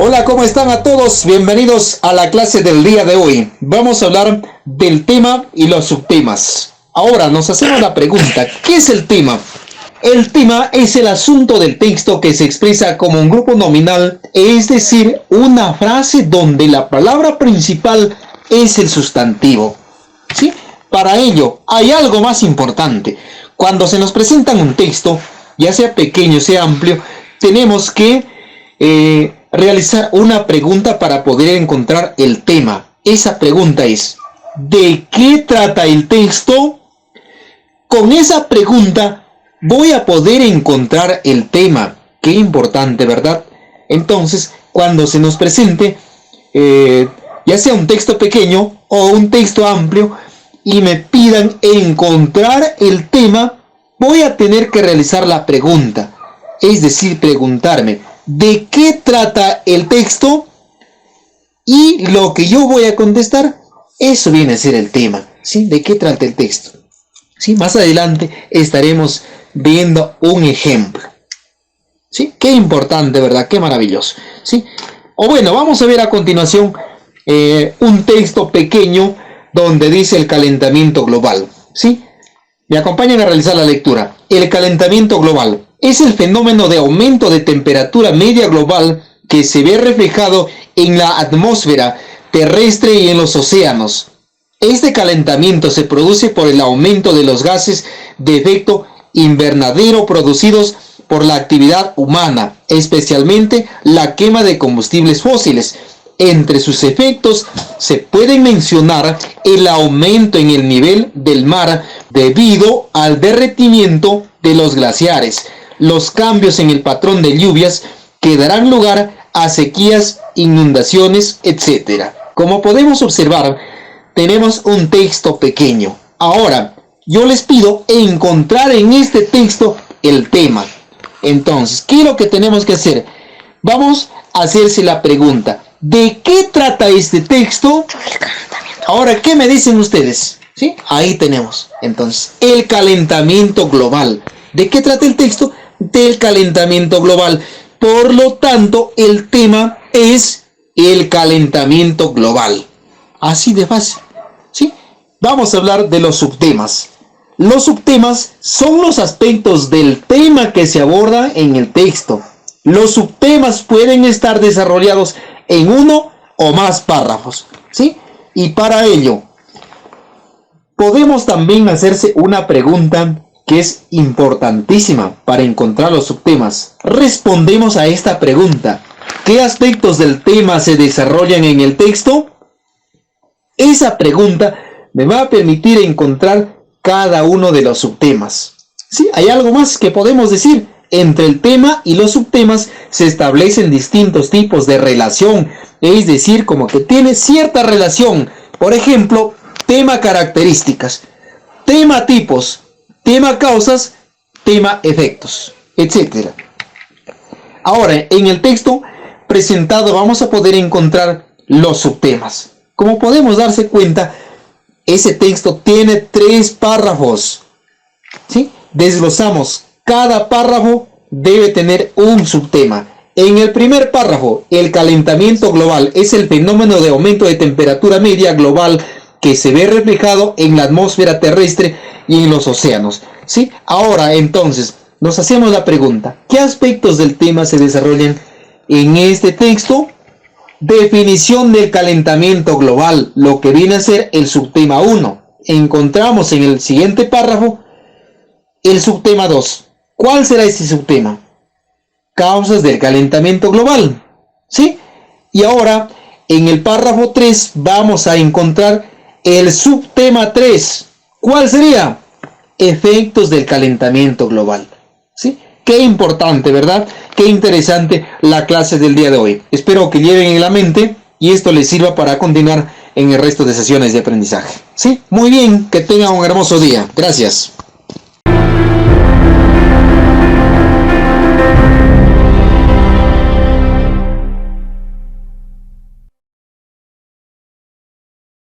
Hola, ¿cómo están a todos? Bienvenidos a la clase del día de hoy. Vamos a hablar del tema y los subtemas. Ahora nos hacemos la pregunta, ¿qué es el tema? El tema es el asunto del texto que se expresa como un grupo nominal, es decir, una frase donde la palabra principal es el sustantivo. ¿Sí? Para ello, hay algo más importante. Cuando se nos presenta un texto, ya sea pequeño, sea amplio, tenemos que realizar una pregunta para poder encontrar el tema. Esa pregunta es, ¿de qué trata el texto? Con esa pregunta voy a poder encontrar el tema. Qué importante, ¿verdad? Entonces, cuando se nos presente, ya sea un texto pequeño o un texto amplio, y me pidan encontrar el tema, voy a tener que realizar la pregunta. Es decir, preguntarme, ¿de qué trata el texto? Y lo que yo voy a contestar, eso viene a ser el tema. ¿Sí? ¿De qué trata el texto? ¿Sí? Más adelante estaremos viendo un ejemplo. ¿Sí? Qué importante, ¿verdad? Qué maravilloso. ¿Sí? O bueno, vamos a ver a continuación un texto pequeño donde dice el calentamiento global. ¿Sí? Me acompañan a realizar la lectura. El calentamiento global es el fenómeno de aumento de temperatura media global que se ve reflejado en la atmósfera terrestre y en los océanos. Este calentamiento se produce por el aumento de los gases de efecto invernadero producidos por la actividad humana, especialmente la quema de combustibles fósiles. Entre sus efectos se pueden mencionar el aumento en el nivel del mar debido al derretimiento de los glaciares, los cambios en el patrón de lluvias que darán lugar a sequías, inundaciones, etc. Como podemos observar, tenemos un texto pequeño. Ahora, yo les pido encontrar en este texto el tema. Entonces, ¿qué es lo que tenemos que hacer? Vamos a hacerse la pregunta, ¿de qué trata este texto? Ahora, ¿qué me dicen ustedes? ¿Sí? Ahí tenemos. Entonces, el calentamiento global. ¿De qué trata el texto? Del calentamiento global. Por lo tanto, el tema es el calentamiento global. Así de fácil. ¿Sí? Vamos a hablar de los subtemas. Los subtemas son los aspectos del tema que se aborda en el texto. Los subtemas pueden estar desarrollados en uno o más párrafos. ¿Sí? Y para ello, podemos también hacerse una pregunta que es importantísima para encontrar los subtemas. Respondemos a esta pregunta. ¿Qué aspectos del tema se desarrollan en el texto? Esa pregunta me va a permitir encontrar cada uno de los subtemas. ¿Sí? Hay algo más que podemos decir. Entre el tema y los subtemas se establecen distintos tipos de relación. Es decir, como que tiene cierta relación. Por ejemplo, tema características, tema tipos, tema causas, tema efectos, etc. Ahora, en el texto presentado vamos a poder encontrar los subtemas. Como podemos darse cuenta, ese texto tiene 3 párrafos. ¿Sí? Desglosamos. Cada párrafo debe tener un subtema. En el primer párrafo, el calentamiento global es el fenómeno de aumento de temperatura media global que se ve reflejado en la atmósfera terrestre y en los océanos. ¿Sí? Ahora, entonces, nos hacemos la pregunta, ¿qué aspectos del tema se desarrollan en este texto? Definición del calentamiento global, lo que viene a ser el subtema 1. Encontramos en el siguiente párrafo el subtema 2. ¿Cuál será este subtema? Causas del calentamiento global. ¿Sí? Y ahora, en el párrafo 3 vamos a encontrar el subtema 3. ¿Cuál sería? Efectos del calentamiento global. ¿Sí? Qué importante, ¿verdad? Qué interesante la clase del día de hoy. Espero que lleven en la mente y esto les sirva para continuar en el resto de sesiones de aprendizaje. ¿Sí? Muy bien, que tengan un hermoso día. Gracias.